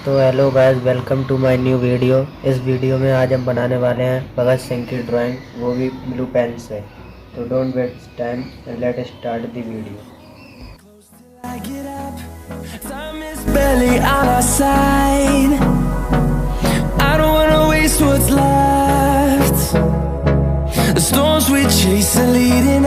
तो hello guys, welcome to my new video. इस video में आज हम बनाने वाले हैं भगत सिंह की ड्राइंग, वो भी ब्लू पेन से। तो don't waste time and let start the video. I get up, time is barely on our side. I don't wanna waste what's left. The storms we chase are leading